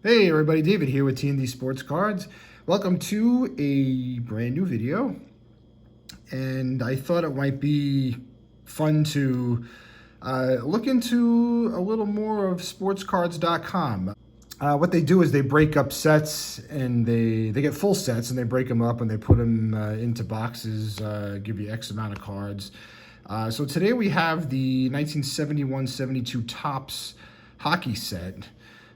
Hey everybody, David here with T&D Sports Cards. Welcome to a brand new video. And I thought it might be fun to look into a little more of sportscards.com. What they do is they break up sets and they get full sets and they break them up and they put them into boxes, give you X amount of cards. So today we have the 1971-72 Topps hockey set.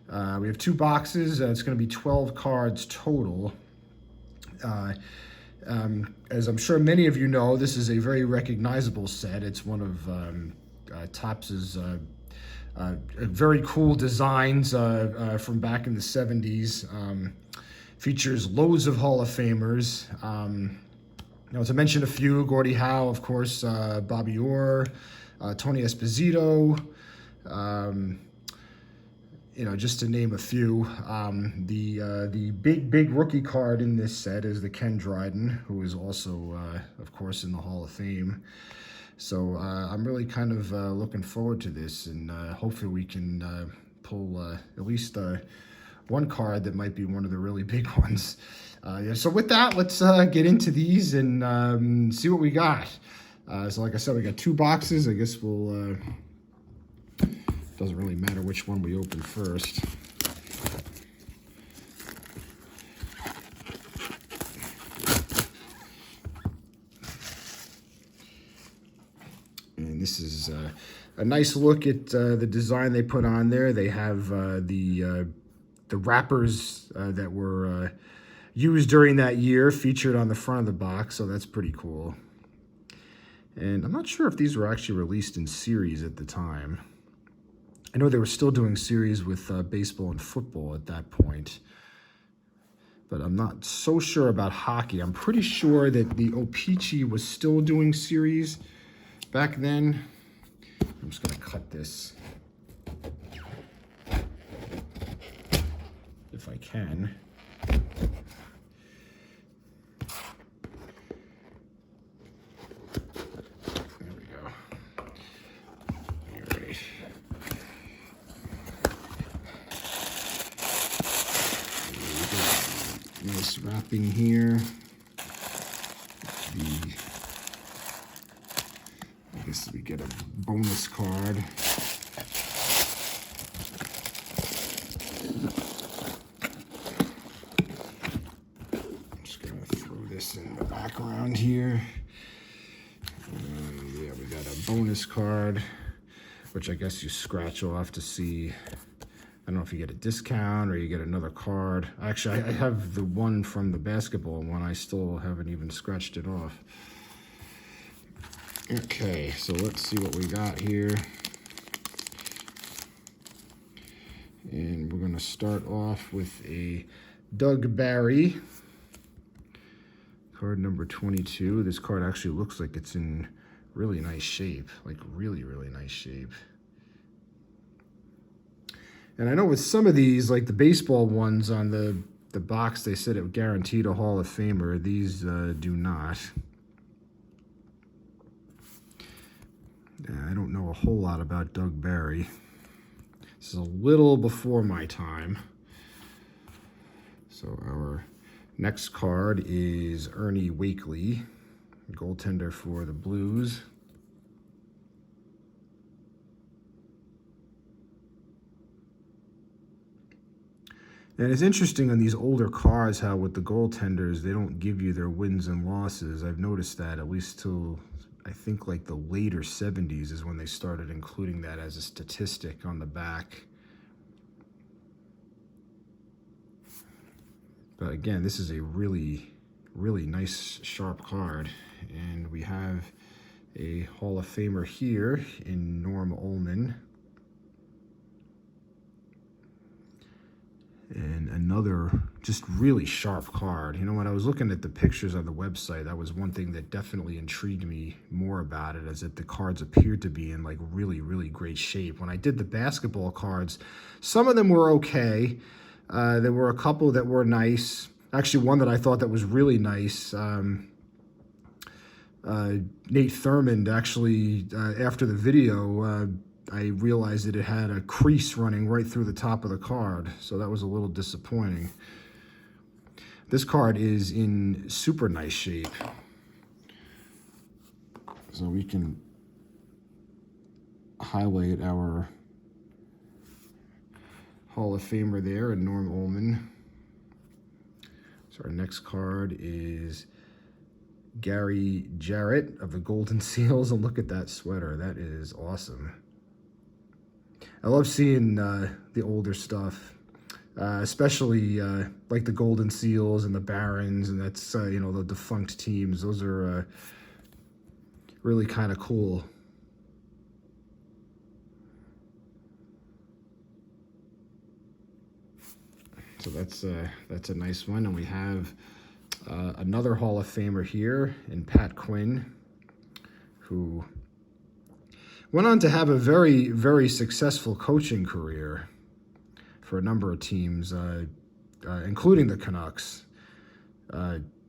We have two boxes. It's going to be 12 cards total. As I'm sure many of you know, this is a very recognizable set. It's one of Topps's very cool designs from back in the 70s. Features loads of Hall of Famers. To mention a few, Gordie Howe, of course, Bobby Orr, Tony Esposito, just to name a few. The big rookie card in this set is the Ken Dryden, who is also, of course, in the Hall of Fame. So I'm really kind of looking forward to this, and hopefully we can pull at least one card that might be one of the really big ones. So with that, let's get into these and see what we got. So like I said, we got two boxes. I guess we'll... doesn't really matter which one we open first. And this is a nice look at the design they put on there. They have the wrappers that were used during that year featured on the front of the box, so that's pretty cool. And I'm not sure if these were actually released in series at the time. I know they were still doing series with baseball and football at that point, but I'm not so sure about hockey. I'm pretty sure that the O-Pee-Chee was still doing series back then. I'm just going to cut this if I can. There we go. All right. Nice wrapping here. I guess we get a bonus card. I'm just gonna throw this in the background here. Yeah, we got a bonus card, which I guess you scratch off to see. I don't know if you get a discount or you get another card. Actually, I have the one from the basketball one. I still haven't even scratched it off. Okay, so let's see what we got here. And we're going to start off with a Doug Barry. Card number 22. This card actually looks like it's in really nice shape. Like really, really nice shape. And I know with some of these, like the baseball ones on the box, they said it guaranteed a Hall of Famer. These do not. I don't know a whole lot about Doug Barry. This is a little before my time. So our next card is Ernie Wakely, goaltender for the Blues. And it's interesting on these older cards how with the goaltenders, they don't give you their wins and losses. I've noticed that at least till, I think, like the later 70s is when they started including that as a statistic on the back. But again, this is a really, really nice, sharp card. And we have a Hall of Famer here in Norm Ullman. And another just really sharp card. You know, when I was looking at the pictures on the website, that was one thing that definitely intrigued me more about it, is that the cards appeared to be in like really, really great shape. When I did the basketball cards, some of them were okay. There were a couple that were nice. Actually, one that I thought that was really nice, Nate Thurmond actually, after the video, I realized that it had a crease running right through the top of the card, so that was a little disappointing. This card is in super nice shape. So we can highlight our Hall of Famer there, and Norm Ullman. So our next card is Gary Jarrett of the Golden Seals, and look at that sweater. That is awesome. I love seeing the older stuff, especially like the Golden Seals and the Barons, and that's you know, the defunct teams. Those are really kind of cool. So that's a nice one, and we have another Hall of Famer here in Pat Quinn, who went on to have a very, very successful coaching career for a number of teams, including the Canucks.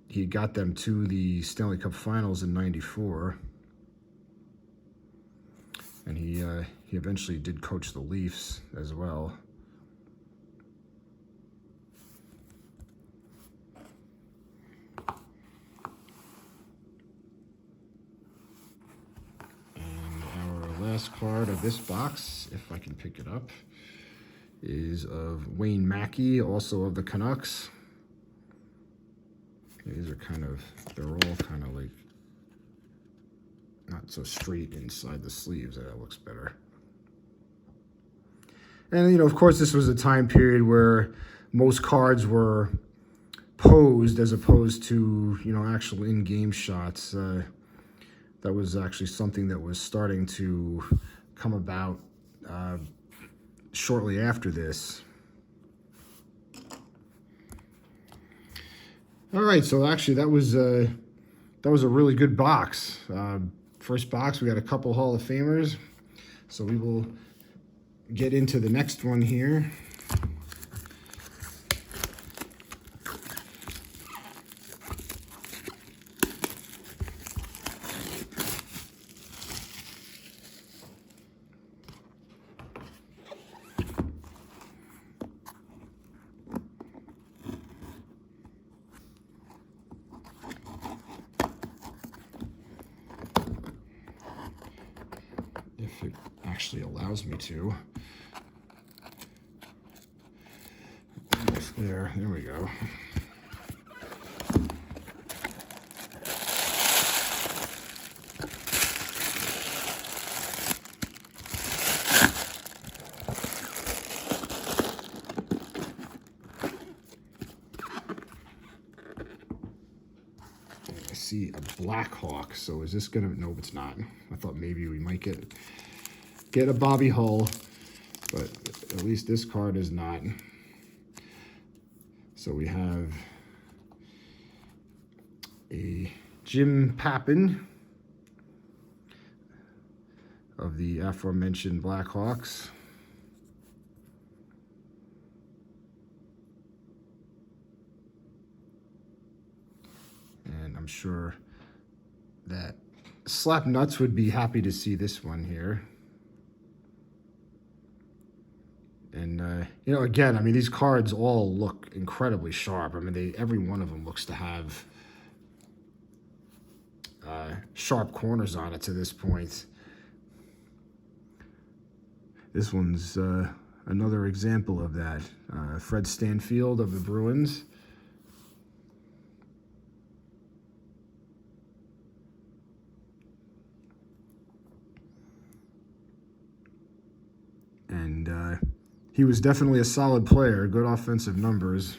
He got them to the Stanley Cup Finals in '94, and he eventually did coach the Leafs as well. Last card of this box, if I can pick it up, is of Wayne Mackey, also of the Canucks. These are they're all kind of like not so straight inside the sleeves. That looks better. And, you know, of course, this was a time period where most cards were posed as opposed to, you know, actual in-game shots. That was actually something that was starting to come about shortly after this. All right, so actually that was a really good box. First box, we got a couple Hall of Famers. So we will get into the next one here. If it actually allows me to. There we go. I see a Blackhawk, so is this gonna, no, it's not. I thought maybe we might get a Bobby Hull, but at least this card is not. So we have a Jim Pappen of the aforementioned Blackhawks. And I'm sure that Slap Nuts would be happy to see this one here. And, you know, again, I mean, these cards all look incredibly sharp. I mean, every one of them looks to have sharp corners on it to this point. This one's another example of that. Fred Stanfield of the Bruins. And he was definitely a solid player, good offensive numbers.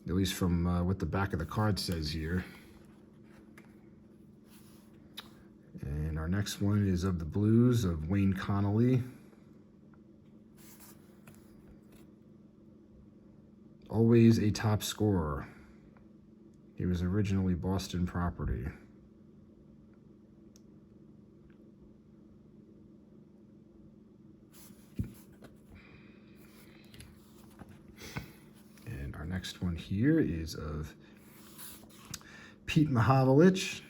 At least from what the back of the card says here. And our next one is of the Blues of Wayne Connolly. Always a top scorer. He was originally Boston property. And our next one here is of Pete Mahavlich.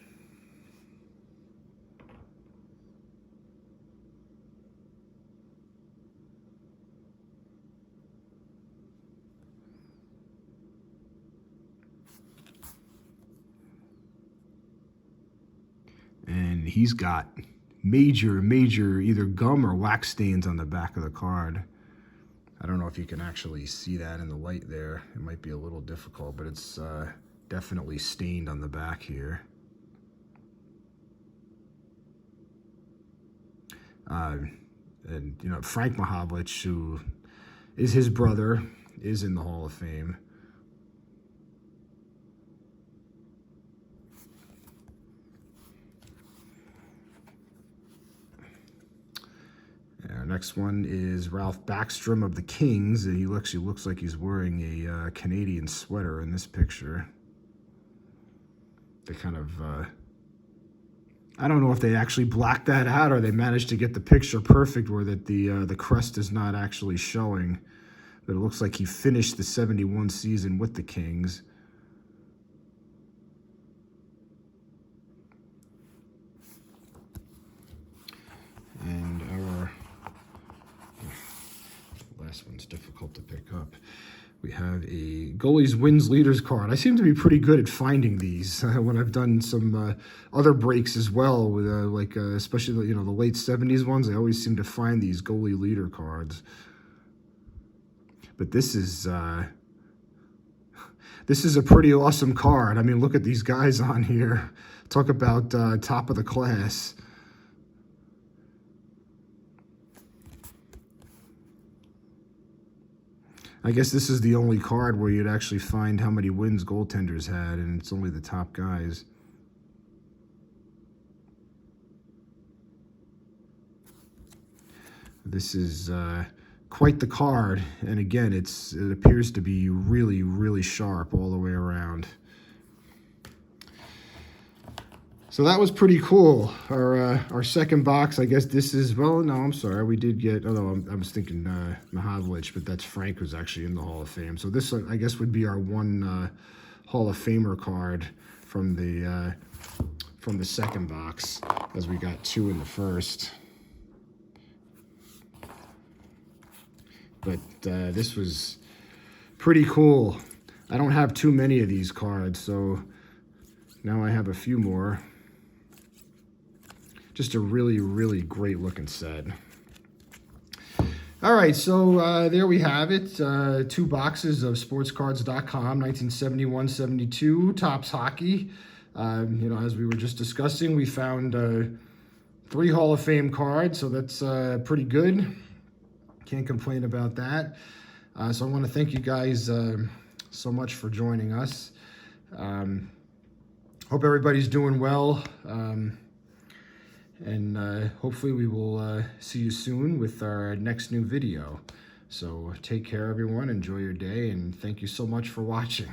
he's got major either gum or wax stains on the back of the card. I don't know if you can actually see that in the light there. It might be a little difficult, but it's definitely stained on the back here. And, you know, Frank Mahovlich, who is his brother, is in the Hall of Fame. Our next one is Ralph Backstrom of the Kings. He actually looks like he's wearing a Canadian sweater in this picture. They kind of, I don't know if they actually blacked that out or they managed to get the picture perfect where that the crest is not actually showing. But it looks like he finished the 71 season with the Kings. And our last one's difficult to pick up. We have a goalies wins leaders card. I seem to be pretty good at finding these when I've done some other breaks as well, with especially the late 70s ones. I always seem to find these goalie leader cards. But this is a pretty awesome card. I mean, look at these guys on here. Talk about top of the class. I guess this is the only card where you'd actually find how many wins goaltenders had, and it's only the top guys. This is quite the card, and again, it appears to be really sharp all the way around. So that was pretty cool. Our second box, I guess this is, well, no, I'm sorry. We did get, although I was thinking Mahovlich, but that's Frank, who's actually in the Hall of Fame. So this, I guess, would be our one Hall of Famer card from the second box, as we got two in the first. But this was pretty cool. I don't have too many of these cards, so now I have a few more. Just a really great looking set. All right, so there we have it. 2 boxes of sportscards.com, 1971-72, Topps Hockey. As we were just discussing, we found 3 Hall of Fame cards, so that's pretty good. Can't complain about that. So I want to thank you guys so much for joining us. Hope everybody's doing well. And hopefully we will see you soon with our next new video. So take care, everyone. Enjoy your day, and thank you so much for watching.